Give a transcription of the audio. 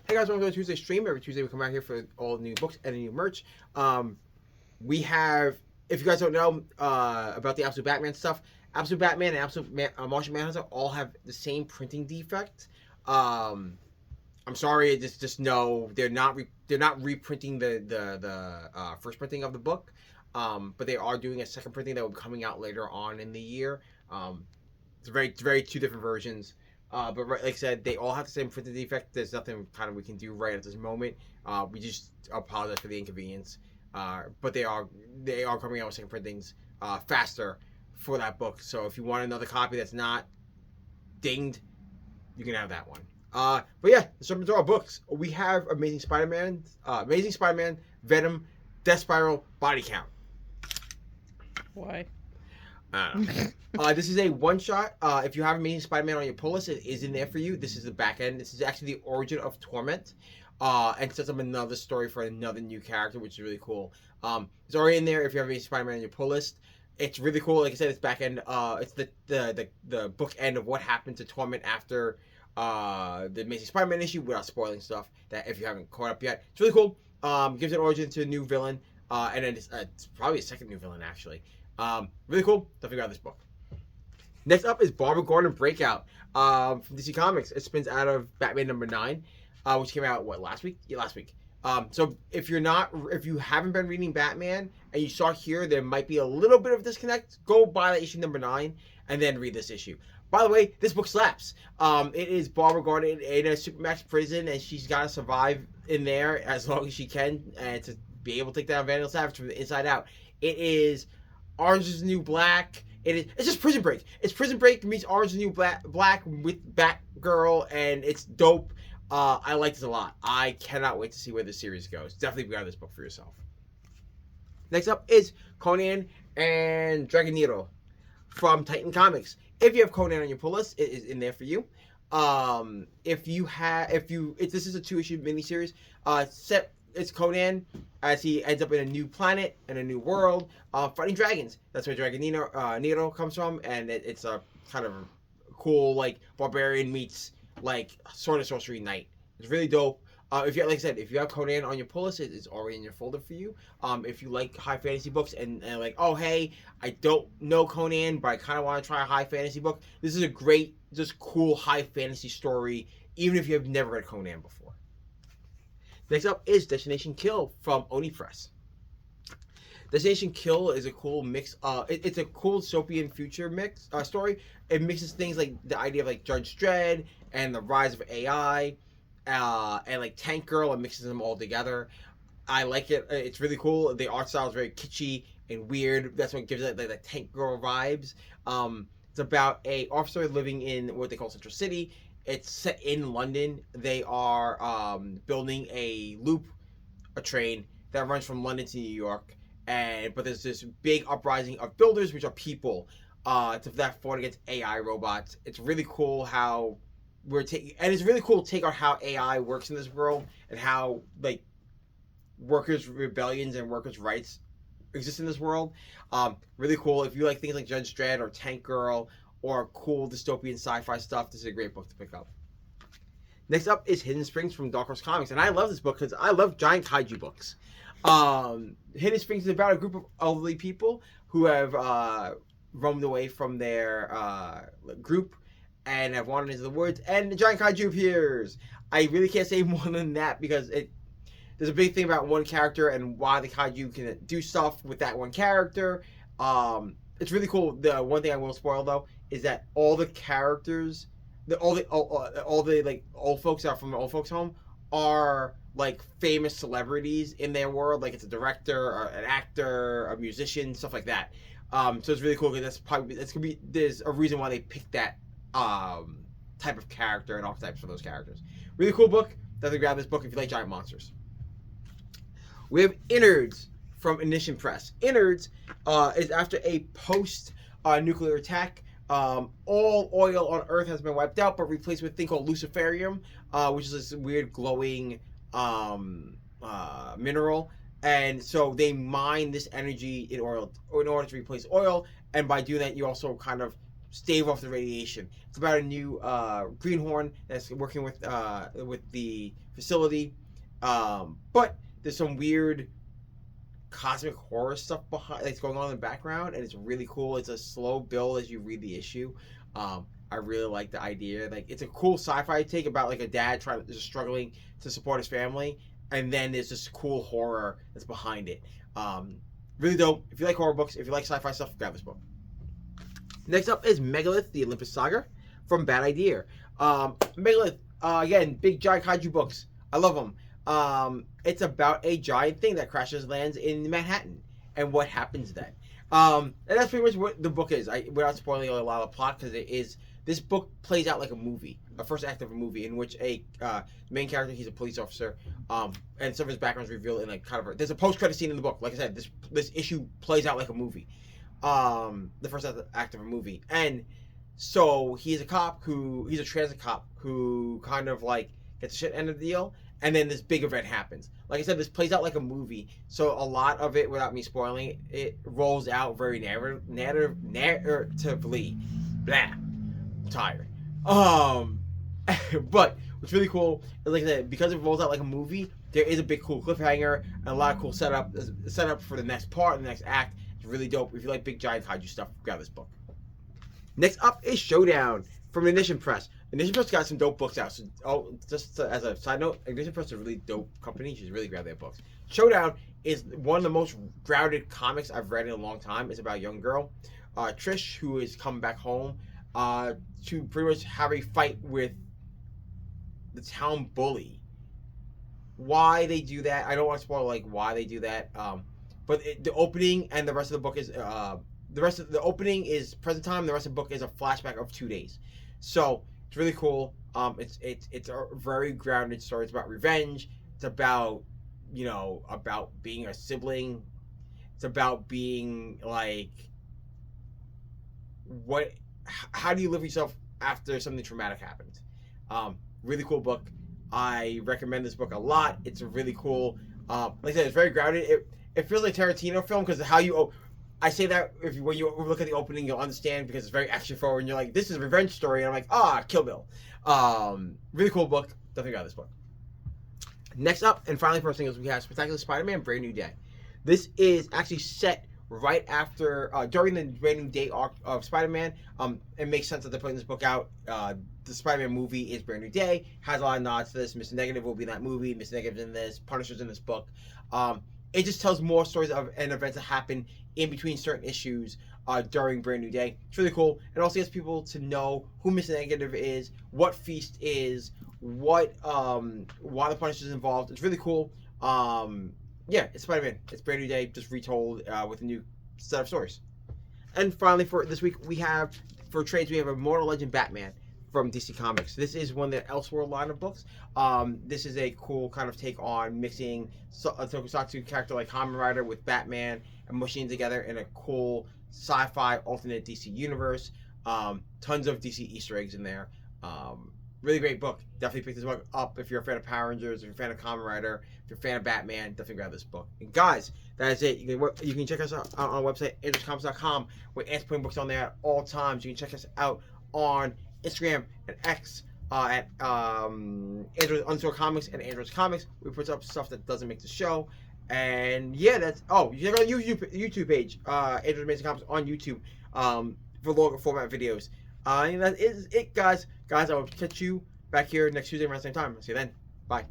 Hey guys, welcome to Tuesday stream. Every Tuesday we come out here for all new books and new merch. We have, if you guys don't know about the Absolute Batman stuff, Absolute Batman and Martian Manhunter all have the same printing defect. I'm sorry, just know they're not reprinting the first printing of the book, but they are doing a second printing that will be coming out later on in the year. It's very two different versions. But like I said, they all have the same printing defect. There's nothing kind of we can do right at this moment. We just apologize for the inconvenience. But they are coming out with second printings faster for that book. So if you want another copy that's not dinged, you can have that one. But yeah, let's jump into our books. We have Amazing Spider-Man, Venom, Death Spiral, Body Count. Why? This is a one-shot. If you have Amazing Spider-Man on your pull list, it is in there for you. This is the back end. This is actually the origin of Torment, and sets up another story for another new character, which is really cool. It's already in there if you have Amazing Spider-Man on your pull list. It's really cool. Like I said, it's back end. It's the book end of what happened to Torment after the Amazing Spider-Man issue, without spoiling stuff that if you haven't caught up yet. It's really cool. Gives an origin to a new villain, and then it's probably a second new villain actually. Really cool. Definitely grab this book. Next up is Barbara Gordon Breakout from DC Comics. It spins out of Batman #9, which came out last week? Yeah, last week. So if you haven't been reading Batman and you saw here there might be a little bit of disconnect, go buy the issue #9 and then read this issue. By the way, this book slaps. It is Barbara Gordon in a supermax prison, and she's got to survive in there as long as she can, and to be able to take down Vandal Savage from the inside out. It is Orange is the New Black. It's just Prison Break. It's Prison Break meets Orange is the New Black with Batgirl, and it's dope. I like this a lot. I cannot wait to see where this series goes. Definitely grab this book for yourself. Next up is Conan and Dragonero from Titan Comics. If you have Conan on your pull list, it is in there for you. This is a 2-issue miniseries. It's Conan as he ends up in a new planet and a new world, fighting dragons. That's where Dragonero comes from, and it's a kind of cool like barbarian meets like sword and sorcery knight. It's really dope. If you, like I said, if you have Conan on your pull list, it's already in your folder for you. If you like high fantasy books and like, oh hey, I don't know Conan, but I kind of want to try a high fantasy book, this is a great, just cool high fantasy story, even if you have never read Conan before. Next up is Destination Kill from Oni Press. Destination Kill is a cool mix. It's a cool dystopian future story. It mixes things like the idea of like Judge Dredd and the rise of AI, and like Tank Girl, and mixes them all together. I like it. It's really cool. The art style is very kitschy and weird. That's what gives it like the Tank Girl vibes. It's about a officer living in what they call Central City. It's set in London. They are building a train that runs from London to New York. But there's this big uprising of builders, which are people, that fought against AI robots. It's really cool how it's really cool to take on how AI works in this world and how like workers' rebellions and workers' rights exist in this world. Really cool. If you like things like Judge Dredd or Tank Girl or cool dystopian sci-fi stuff, this is a great book to pick up. Next up is Hidden Springs from Dark Horse Comics, and I love this book because I love giant kaiju books. Hidden Springs is about a group of elderly people who have roamed away from their group and have wandered into the woods, and the giant kaiju appears. I really can't say more than that because there's a big thing about one character and why the kaiju can do stuff with that one character. It's really cool. The one thing I will spoil though is that all the characters, all the like old folks that are from the old folks home are like famous celebrities in their world. Like it's a director or an actor, a musician, stuff like that. So it's really cool because there's a reason why they picked that type of character and archetypes for those characters. Really cool book. Definitely grab this book if you like giant monsters. We have Innards from Oni Press. Innards is after a post-nuclear attack. All oil on Earth has been wiped out, but replaced with a thing called luciferium, which is this weird glowing mineral. And so they mine this energy in order to replace oil. And by doing that, you also kind of stave off the radiation. It's about a new greenhorn that's working with the facility, but there's some weird cosmic horror stuff behind that's going on in the background, and it's really cool. It's a slow build as you read the issue. I really like the idea. Like, it's a cool sci-fi take about like a dad just struggling to support his family, and then there's this cool horror that's behind it. Really dope. If you like horror books, if you like sci-fi stuff, grab this book. Next up is Megalith, the Olympus Saga from Bad Idea. Megalith, again, big giant kaiju books. I love them. It's about a giant thing that crashes lands in Manhattan and what happens then. And that's pretty much what the book is. Without spoiling a lot of the plot, because this book plays out like a movie, a first act of a movie in which a main character, he's a police officer, and some of his background is revealed in like kind of there's a post-credit scene in the book. Like I said, this issue plays out like a movie, the first act of a movie, and so he's a transit cop who kind of like gets the shit end of the deal. And then this big event happens. Like I said, this plays out like a movie. So a lot of it, without me spoiling it, rolls out very narratively. Blah. I'm tired. But what's really cool is, like I said, because it rolls out like a movie, there is a big cool cliffhanger and a lot of cool setup for the next part and the next act. It's really dope. If you like big giant kaiju stuff, grab this book. Next up is Showdown from Ignition Press. Ignition Press got some dope books out. So, as a side note, Ignition Press is a really dope company. You should really grab their books. Showdown is one of the most grounded comics I've read in a long time. It's about a young girl, Trish, who is coming back home to pretty much have a fight with the town bully. Why they do that, I don't want to spoil like why they do that. But the opening and the rest of the book is the opening is present time. The rest of the book is a flashback of 2 days. So it's really cool. It's a very grounded story. It's about revenge. It's about, about being a sibling. It's about being like, how do you live yourself after something traumatic happens? Really cool book. I recommend this book a lot. It's a really cool. Like I said, it's very grounded. It feels like Tarantino film because how you. I say that when you look at the opening, you'll understand because it's very action forward, and you're like, "This is a revenge story," and I'm like, Kill Bill. Really cool book. Definitely got this book. Next up, and finally, first thing is we have Spectacular Spider-Man: Brand New Day. This is actually set right after, during the Brand New Day arc of Spider-Man. It makes sense that they're putting this book out. The Spider-Man movie is Brand New Day. Has a lot of nods to this. Mr. Negative will be in that movie. Mr. Negative's in this. Punisher's in this book. It just tells more stories and events that happen in between certain issues during Brand New Day. It's really cool. It also gets people to know who Mr. Negative is, what Feast is, why the Punisher's involved. It's really cool. Yeah, it's Spider-Man. It's Brand New Day, just retold with a new set of stories. And finally, for this week, for trades, we have Immortal Legend Batman from DC Comics. This is one of the Elseworld line of books. This is a cool kind of take on mixing a tokusatsu character like Kamen Rider with Batman and mushing together in a cool sci-fi alternate DC universe. Tons of DC Easter eggs in there. Really great book. Definitely pick this book up if you're a fan of Power Rangers, if you're a fan of Kamen Rider, if you're a fan of Batman, definitely grab this book. And guys, that is it. You can check us out on our website, androidscomics.com. We're putting books on there at all times. You can check us out on Instagram and X at Android_comics and Androids Comics. We put up stuff that doesn't make the show. And yeah, you check out our YouTube page, Android Amazing Comics on YouTube, for longer format videos. And that is it, guys. Guys, I will catch you back here next Tuesday around the same time. See you then. Bye.